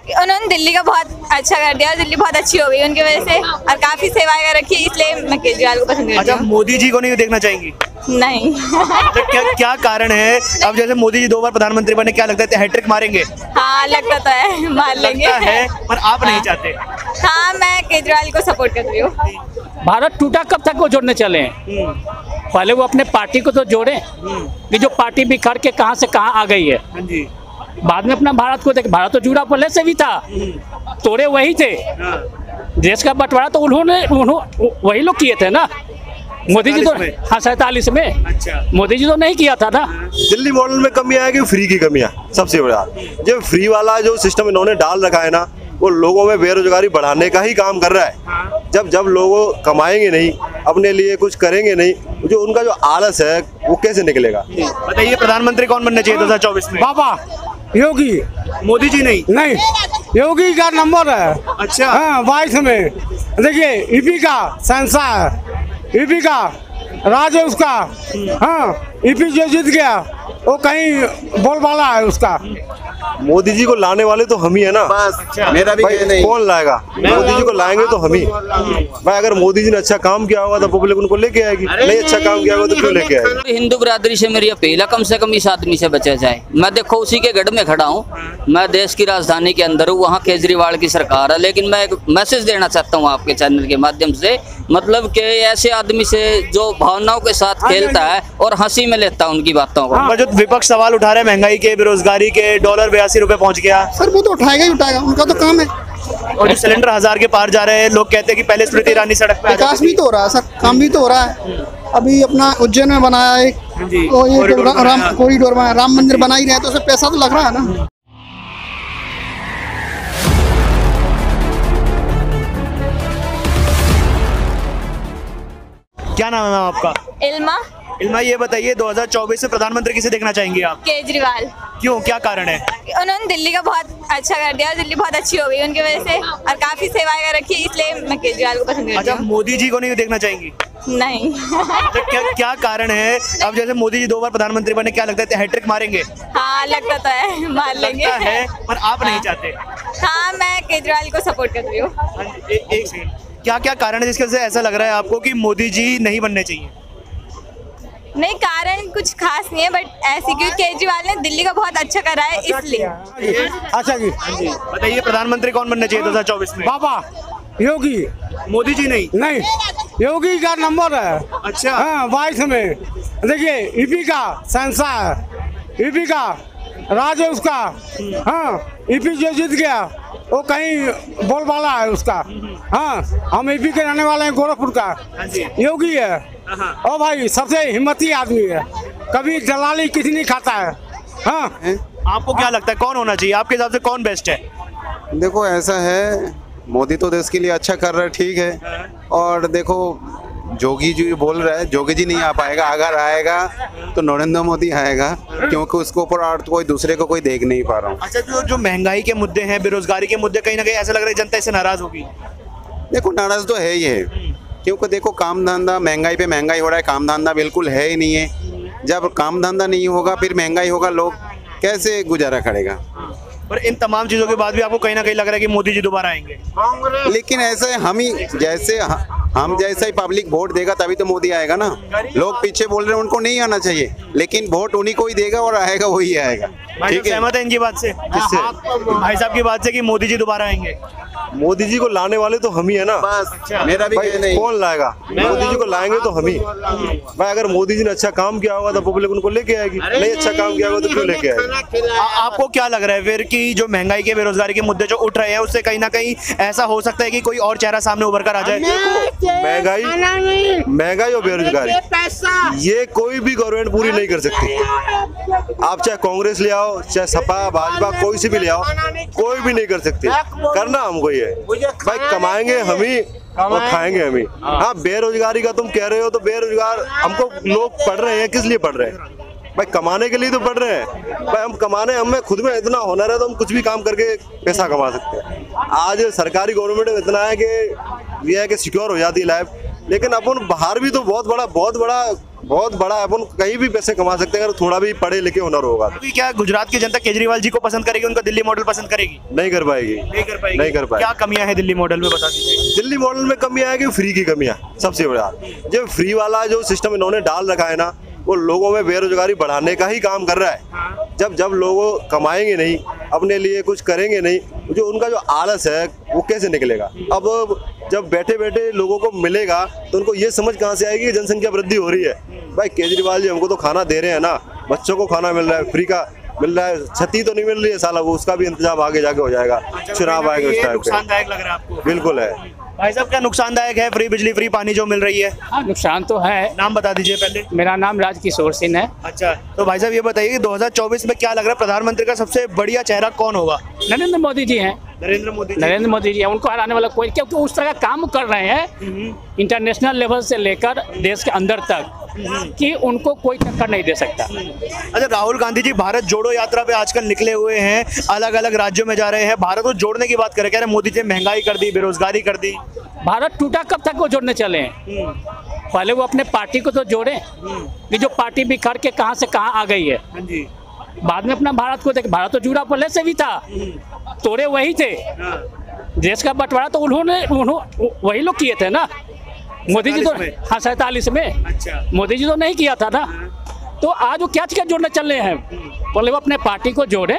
उन्होंने दिल्ली का बहुत अच्छा कर दिया, दिल्ली बहुत अच्छी हो गई उनकी वजह से और काफी सेवाएं कर रखी है, इसलिए मैं केजरीवाल को पसंद करती हूँ। अच्छा, मोदी जी को नहीं देखना चाहेंगी? नहीं। तो क्या कारण है? अब जैसे मोदी जी 2 बार प्रधानमंत्री बने, क्या लगता है हैट्रिक मारेंगे? हाँ लगता तो है, मार लेंगे। लगता है, पर आप नहीं चाहते? हाँ, मैं केजरीवाल को सपोर्ट कर रही हूँ। भारत टूटा कब तक वो जोड़ने चले हैं? पहले वो अपने पार्टी को तो जोड़े कि जो पार्टी बिखर के कहां से कहां आ गई है। हाँ जी। बाद में अपना भारत को देख, भारत तो जुड़ा पहले से भी था, तोड़े वही थे। देश का बंटवारा तो उन्होंने वही लोग किए थे ना, मोदी जी तो। हाँ, 47 में। अच्छा, मोदी जी तो नहीं किया था ना। दिल्ली मॉडल में कमी आएगी, फ्री की कमी है सबसे बड़ा। जो फ्री वाला जो सिस्टम इन्होंने डाल रखा है ना, वो लोगों में बेरोजगारी बढ़ाने का ही काम कर रहा है। जब लोग कमाएंगे नहीं, अपने लिए कुछ करेंगे नहीं, जो उनका जो आलस है वो कैसे निकलेगा? बताइए, प्रधानमंत्री कौन बनना चाहिए 2024 में? बाबा योगी। मोदी जी नहीं? योगी का नंबर है। अच्छा। हाँ, 22 में देखिए ईपी का शहंशाह है, ईपी का राज है उसका। हाँ, ईपी जो जीत गया वो कहीं बोलबाला है उसका। मोदी जी को लाने वाले तो हम ही है ना। अच्छा। मेरा भी नहीं। कौन लाएगा? मोदी जी को लाएंगे तो हम ही। भाई अगर मोदी जी ने अच्छा काम किया होगा तो पब्लिक उनको लेके आएगी, नहीं अच्छा काम किया होगा तो क्यों लेके आएगी? हिंदू बिरादरी से मेरी अपील है, कम से कम इस आदमी से बचा जाए। मैं देखो उसी के गढ़ में खड़ा हूँ, मैं देश की राजधानी के अंदर हूँ, वहाँ केजरीवाल की सरकार है। लेकिन मैं एक मैसेज देना चाहता हूँ आपके चैनल के माध्यम से, मतलब कि ऐसे आदमी से जो भावनाओं के साथ खेलता है और हंसी में लेता है उनकी बातों को। जो विपक्ष सवाल उठा रहे हैं महंगाई के, बेरोजगारी के, डॉलर 82 रुपए पहुंच गया। सर वो तो उठाएगा ही उठाएगा, उनका तो काम है। और जो सिलेंडर 1000 के पार जा रहे हैं, लोग कहते हैं कि पहले स्मृति ईरानी सड़क पे विकास भी तो हो रहा है सर, काम भी तो हो रहा है। अभी अपना उज्जैन में बनाया एक कॉरिडोर बनाया, राम मंदिर बना ही रहे हैं, तो उसमें पैसा तो लग रहा है ना। क्या नाम है मैम आपका? इल्मा। इल्मा, ये बताइए 2024 में प्रधानमंत्री किसे देखना चाहेंगे आप? केजरीवाल। क्यों, क्या कारण है? उन्होंने दिल्ली का बहुत अच्छा कर दिया, दिल्ली बहुत अच्छी हो गई उनकी वजह से और काफी सेवाएं कर रखी है, इसलिए मैं केजरीवाल को पसंद करती अच्छा, हूँ। मोदी जी को नहीं देखना चाहेंगी? नहीं। तो क्या कारण है? अब जैसे मोदी जी 2 बार प्रधानमंत्री बने, क्या लगता है हैट्रिक मारेंगे? हाँ लगता तो है, मार लेंगे। लगता है, पर आप नहीं चाहते? हाँ, मैं केजरीवाल को सपोर्ट कर रही हूँ। एक सेकंड, क्या कारण है जिसकी वजह से ऐसा लग रहा है आपको कि मोदी जी नहीं बनने चाहिए? नहीं, कारण कुछ खास नहीं है, बट ऐसी क्योंकि केजरीवाल ने दिल्ली का बहुत अच्छा करा है इसलिए। अच्छा जी, बताइए, प्रधानमंत्री कौन बनना चाहिए 2024 में? बाबा योगी। मोदी जी नहीं? योगी का नंबर है। अच्छा। हाँ, 22 में देखिए ईपी का शहंशाह है, ईपी का राज है उसका। हाँ, ईपी जो जीत गया वो कहीं बोलबाला है उसका। हाँ, हम ईपी के रहने वाले हैं, गोरखपुर का। योगी है। ओ भाई, सबसे हिम्मती आदमी है, कभी दलाली किसी नहीं खाता है। हाँ, आपको क्या लगता है कौन होना चाहिए आपके हिसाब से, कौन बेस्ट है? देखो ऐसा है, मोदी तो देश के लिए अच्छा कर रहा है, ठीक है। और देखो जोगी जी बोल रहा है, जोगी जी नहीं आ पाएगा, अगर आएगा तो नरेंद्र मोदी आएगा, क्योंकि उसके ऊपर और कोई दूसरे को कोई देख नहीं पा रहा हूँ। अच्छा, जो महंगाई के मुद्दे हैं, बेरोजगारी के मुद्दे, कहीं ना कहीं ऐसा लग रहा है जनता इससे नाराज होगी। देखो नाराज तो है ही है, क्योंकि देखो काम धंधा, महंगाई पे महंगाई हो रहा है, काम धंधा बिल्कुल है ही नहीं है। जब काम धंधा नहीं होगा फिर महंगाई होगा, लोग कैसे गुजारा करेगा? पर इन तमाम चीजों के बाद भी आपको कहीं ना कहीं लग रहा है कि मोदी जी दोबारा आएंगे? लेकिन ऐसे हम जैसे ही पब्लिक वोट देगा तभी तो मोदी आएगा ना। लोग पीछे बोल रहे हैं उनको नहीं आना चाहिए, लेकिन वोट उन्हीं को ही देगा और आएगा वही आएगा। ठीक है, सहमत है इनकी बात से? किससे? भाई साहब की बात से कि मोदी जी दोबारा आएंगे? मोदी जी को लाने वाले तो हम ही है ना। अच्छा। मेरा भी नहीं। कौन लाएगा? मोदी जी को लाएंगे तो हम ही। भाई अगर मोदी जी ने अच्छा काम किया होगा तो पब्लिक उनको लेके आएगी, नहीं अच्छा काम किया होगा तो क्यों लेके आएगी? आपको क्या लग रहा है फिर कि जो महंगाई के, बेरोजगारी के मुद्दे जो उठ रहे हैं, उससे कहीं ना कहीं ऐसा हो सकता है कि कोई और चेहरा सामने उभर कर आ जाए? महंगाई और बेरोजगारी ये कोई भी गवर्नमेंट पूरी नहीं कर सकती। आप चाहे कांग्रेस ले आओ, चाहे सपा, भाजपा, कोई से भी ले आओ, कोई भी नहीं कर सकती। करना हमको ही है भाई, कमाएंगे हम ही और खाएंगे हम ही। हाँ, बेरोजगारी का तुम कह रहे हो तो बेरोजगार हमको लोग पढ़ रहे हैं, किस लिए पढ़ रहे हैं भाई? कमाने के लिए तो पढ़ रहे हैं भाई। हम कमाने, हमें खुद में इतना हुनर है तो हम कुछ भी काम करके पैसा कमा सकते हैं। आज सरकारी गवर्नमेंट में इतना है कि यह है कि सिक्योर हो जाती है लाइफ, लेकिन अपन बाहर भी तो बहुत बड़ा बहुत बड़ा है, अपन कहीं भी पैसे कमा सकते हैं अगर थोड़ा भी पढ़े लिखे हुनर होगा। अभी क्या गुजरात की जनता केजरीवाल जी को पसंद करेगी, उनका दिल्ली मॉडल पसंद करेगी? नहीं कर पाएगी, नहीं कर पाएगी। नहीं कर पाएगी। क्या कमियां हैं दिल्ली मॉडल में, बता दीजिए। दिल्ली मॉडल में कमियां है कि फ्री की कमियां सबसे बड़ा। जो फ्री वाला जो सिस्टम इन्होंने डाल रखा है ना, वो लोगों में बेरोजगारी बढ़ाने का ही काम कर रहा है। जब लोग कमाएंगे नहीं, अपने लिए कुछ करेंगे नहीं, जो उनका जो आलस है वो कैसे निकलेगा? अब जब बैठे बैठे लोगों को मिलेगा तो उनको ये समझ कहाँ से आएगी कि जनसंख्या वृद्धि हो रही है। भाई केजरीवाल जी हमको तो खाना दे रहे हैं ना, बच्चों को खाना मिल रहा है, फ्री का मिल रहा है, छती तो नहीं मिल रही है साला, वो उसका भी इंतजाम आगे जाके हो जाएगा। चुनाव आएगा उस टाइम पे। नुकसानदायक लग रहा है आपको? बिल्कुल है भाई साहब, क्या नुकसानदायक है फ्री बिजली फ्री पानी जो मिल रही है? हाँ, नुकसान तो है। नाम बता दीजिए पहले। मेरा नाम राजकिशोर सिंह है। अच्छा, तो भाई साहब ये बताइए कि 2024 में क्या लग रहा है, प्रधानमंत्री का सबसे बढ़िया चेहरा कौन होगा? नरेंद्र मोदी जी हैं। नरेंद्र मोदी जी हैं, उनको हराने वाला कोई, क्योंकि उस तरह का काम कर रहे हैं इंटरनेशनल लेवल से लेकर देश के अंदर तक कि उनको कोई टक्कर नहीं दे सकता। अच्छा, राहुल गांधी जी भारत जोड़ो यात्रा पे आजकल निकले हुए हैं, अलग अलग राज्यों में जा रहे हैं, भारत को जोड़ने की बात कर रहे हैं, मोदी जी ने महंगाई कर दी, बेरोजगारी कर दी। भारत टूटा कब तक वो जोड़ने चले हैं? पहले वो अपने पार्टी को तो जोड़े कि जो पार्टी बिखर के कहां से कहां आ गई है। बाद में अपना भारत को देख, भारत तो जुड़ा पहले से भी था, तोड़े वही थे। देश का बंटवारा तो उन्होंने वही लोग किए थे ना, मोदी जी तो। हाँ, 47 में। अच्छा। मोदी जी तो नहीं किया था ना। तो आज वो क्या जोड़ने चल रहे हैं? पहले वो अपने पार्टी को जोड़े,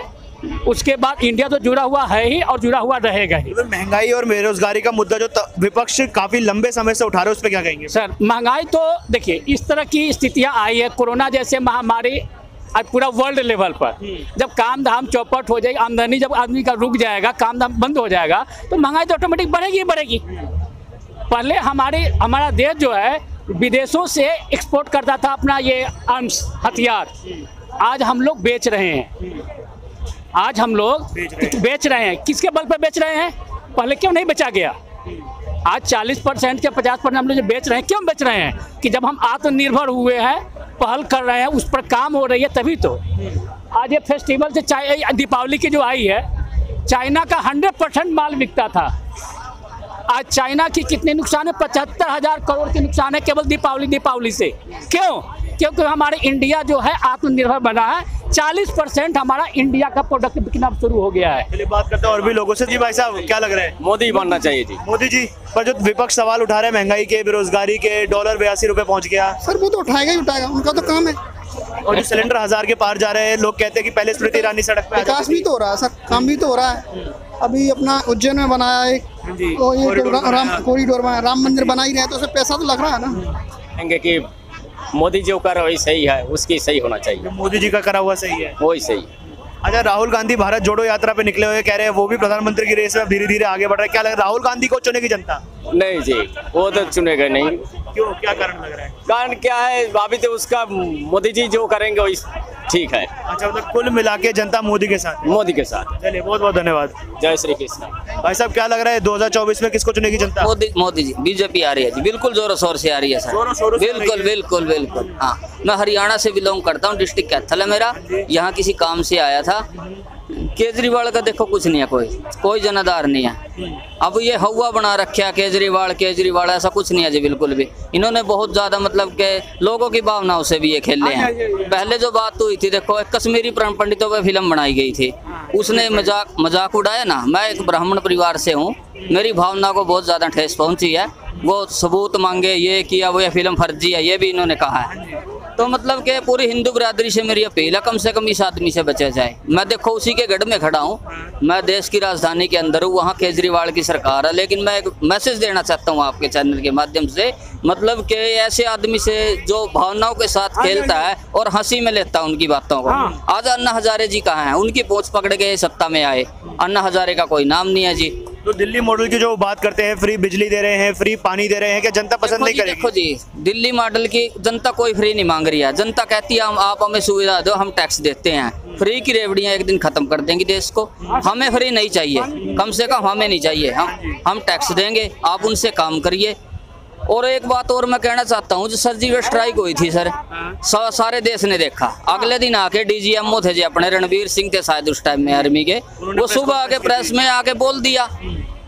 उसके बाद इंडिया तो जुड़ा हुआ है ही और जुड़ा हुआ रहेगा ही। महंगाई और बेरोजगारी का मुद्दा जो विपक्ष काफी लंबे समय से उठा रहे हैं, उस पर क्या कहेंगे? सर, महंगाई तो देखिए, इस तरह की स्थितियां आई है, कोरोना जैसे महामारी आज पूरा वर्ल्ड लेवल पर, जब काम धाम चौपट हो जाएगी, आमदनी जब आदमी का रुक जाएगा, काम धाम बंद हो जाएगा, तो महंगाई तो ऑटोमेटिक बढ़ेगी ही बढ़ेगी। पहले हमारा देश जो है विदेशों से एक्सपोर्ट करता था अपना ये आर्म्स, हथियार। आज हम लोग बेच रहे हैं। आज हम लोग बेच रहे हैं। किसके बल पर बेच रहे हैं? पहले क्यों नहीं बेचा गया? आज 40% के 50% हम लोग जो बेच रहे हैं, क्यों बेच रहे हैं? कि जब हम आत्मनिर्भर हुए हैं, पहल कर रहे हैं, उस पर काम हो रही है, तभी तो। आज ये फेस्टिवल से दीपावली की जो आई है, चाइना का 100% माल बिकता था। आज चाइना की कितने नुकसान है? 75,000 करोड़ के नुकसान है केवल दीपावली से। क्यों? क्योंकि हमारे इंडिया जो है आत्मनिर्भर बना है। 40% हमारा इंडिया का प्रोडक्ट बिकना शुरू हो गया है। चलिए बात करते हैं और भी लोगों से। जी भाई साहब, क्या लग रहा है? मोदी बनना चाहिए जी। मोदी जी पर जो विपक्ष सवाल उठा रहे हैं महंगाई के, बेरोजगारी के, डॉलर 82 रुपए पहुंच गया। सर वो तो उठाएगा ही उठाएगा, उनका तो काम है। और जो सिलेंडर 1000 के पार जा रहे हैं, लोग कहते हैं कि पहले स्मृति ईरानी सड़क पे विकास भी तो हो रहा है सर, काम भी तो हो रहा है। अभी अपना उज्जैन में बनाया एक तो ये राम कॉरिडोर बनाया, राम मंदिर बना ही रहे हैं, तो उसमें पैसा तो लग रहा है ना। कि मोदी जो कर वही सही है, उसकी सही होना चाहिए। मोदी जी का करा हुआ सही है, वही सही। अच्छा, राहुल गांधी भारत जोड़ो यात्रा पे निकले हुए, कह रहे हैं वो भी प्रधानमंत्री की रेस में धीरे धीरे आगे बढ़ रहा है। क्या लग रहा है, राहुल गांधी को चुनेगी जनता? नहीं जी, वो तो चुनेगा नहीं। क्यों, क्या कारण लग रहा है? कारण क्या है, अभी तो उसका मोदी जी जो करेंगे वही ठीक है। अच्छा, मतलब कुल मिला के जनता मोदी के साथ? मोदी के साथ। चलिए, बहुत बहुत धन्यवाद। जय श्री कृष्ण। भाई साहब, क्या लग रहा है 2024 में किसको चुनेगी जनता? मोदी जी। बीजेपी आ रही है जी, बिल्कुल जोरों शोर से आ रही है सर। बिल्कुल बिल्कुल बिल्कुल। हाँ, मैं हरियाणा से बिलोंग करता हूँ, डिस्ट्रिक्ट कैथल है मेरा। यहाँ किसी काम से आया था। केजरीवाल का देखो कुछ नहीं है, कोई जनाधार नहीं है। अब ये हवा बना रखा केजरीवाल ऐसा कुछ नहीं है जी, बिल्कुल भी। इन्होंने बहुत ज्यादा मतलब के लोगों की भावनाओं से भी ये खेले हैं। पहले जो बात हुई थी, देखो एक कश्मीरी पंडितों पर फिल्म बनाई गई थी, उसने मजाक उड़ाया ना। मैं एक ब्राह्मण परिवार से हूँ, मेरी भावना को बहुत ज्यादा ठेस पहुंची है। वो सबूत मांगे, ये किया, वो ये फिल्म फर्जी है, ये भी इन्होंने कहा है। तो मतलब कि पूरी हिंदू बिरादरी से मेरी अपील है, कम से कम इस आदमी से बचा जाए। मैं देखो उसी के गढ़ में खड़ा हूँ, मैं देश की राजधानी के अंदर हूँ, वहाँ केजरीवाल की सरकार है। लेकिन मैं एक मैसेज देना चाहता हूँ आपके चैनल के माध्यम से, मतलब कि ऐसे आदमी से जो भावनाओं के साथ खेलता है और हंसी में लेता है उनकी बातों को। आज अन्ना हजारे जी कहाँ हैं? उनकी पोंछ पकड़ के सत्ता में आए, अन्ना हजारे का कोई नाम नहीं है जी। तो दिल्ली मॉडल की जो बात करते हैं, फ्री बिजली दे रहे हैं, फ्री पानी दे रहे हैं, क्या जनता पसंद नहीं करेगी? देखो जी, दिल्ली मॉडल की जनता कोई फ्री नहीं मांग रही है। जनता कहती है आप हमें सुविधा दो, हम टैक्स देते हैं। फ्री की रेवड़ियां एक दिन खत्म कर देंगी देश को। हमें फ्री नहीं चाहिए, कम से कम हमें नहीं चाहिए। हम टैक्स देंगे, आप उनसे काम करिए। और एक बात और मैं कहना चाहता हूँ, जो सर्जिकल स्ट्राइक हुई थी सर, सारे देश ने देखा। अगले दिन आके DGMO थे जी अपने, रणवीर सिंह थे शायद उस टाइम में आर्मी के, वो सुबह आके प्रेस में आके बोल दिया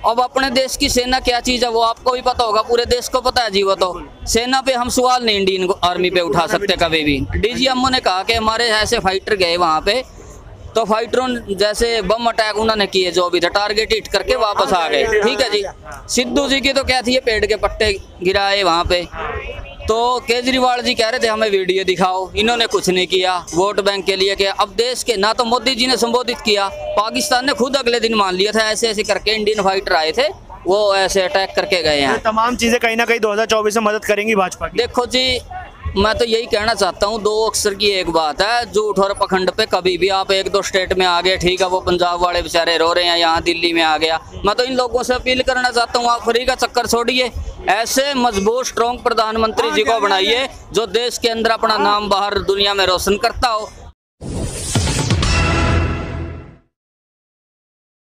अब अपने देश की सेना क्या चीज है वो आपको भी पता होगा, पूरे देश को पता है जी। वो तो सेना पे हम सवाल नहीं इंडियन आर्मी पे उठा सकते कभी भी। डीजीएमओ ने कहा कि हमारे ऐसे फाइटर गए वहाँ पे, तो फाइटरों जैसे बम अटैक उन्होंने किए, जो भी था टारगेट हिट करके वापस आ गए। ठीक है जी। सिद्धू जी की तो क्या थी, ये पेड़ के पट्टे गिराए वहाँ पे। तो केजरीवाल जी कह रहे थे हमें वीडियो दिखाओ, इन्होंने कुछ नहीं किया, वोट बैंक के लिए किया। अब देश के ना तो मोदी जी ने संबोधित किया, पाकिस्तान ने खुद अगले दिन मान लिया था, ऐसे ऐसे करके इंडियन फाइटर आए थे वो ऐसे अटैक करके गए हैं। तमाम चीजें कहीं ना कहीं 2024 में मदद करेंगी भाजपा की। देखो जी, मैं तो यही कहना चाहता हूँ, दो अक्षर की एक बात है, झूठ और पखंड पे कभी भी आप एक दो स्टेट में आ गए, ठीक है, वो पंजाब वाले बेचारे रो रहे हैं, यहाँ दिल्ली में आ गया। मैं तो इन लोगों से अपील करना चाहता हूँ, आप फ्री का चक्कर छोड़िए, ऐसे मजबूत स्ट्रॉन्ग प्रधानमंत्री जी को बनाइए जो देश के अंदर अपना नाम बाहर दुनिया में रोशन करता हो।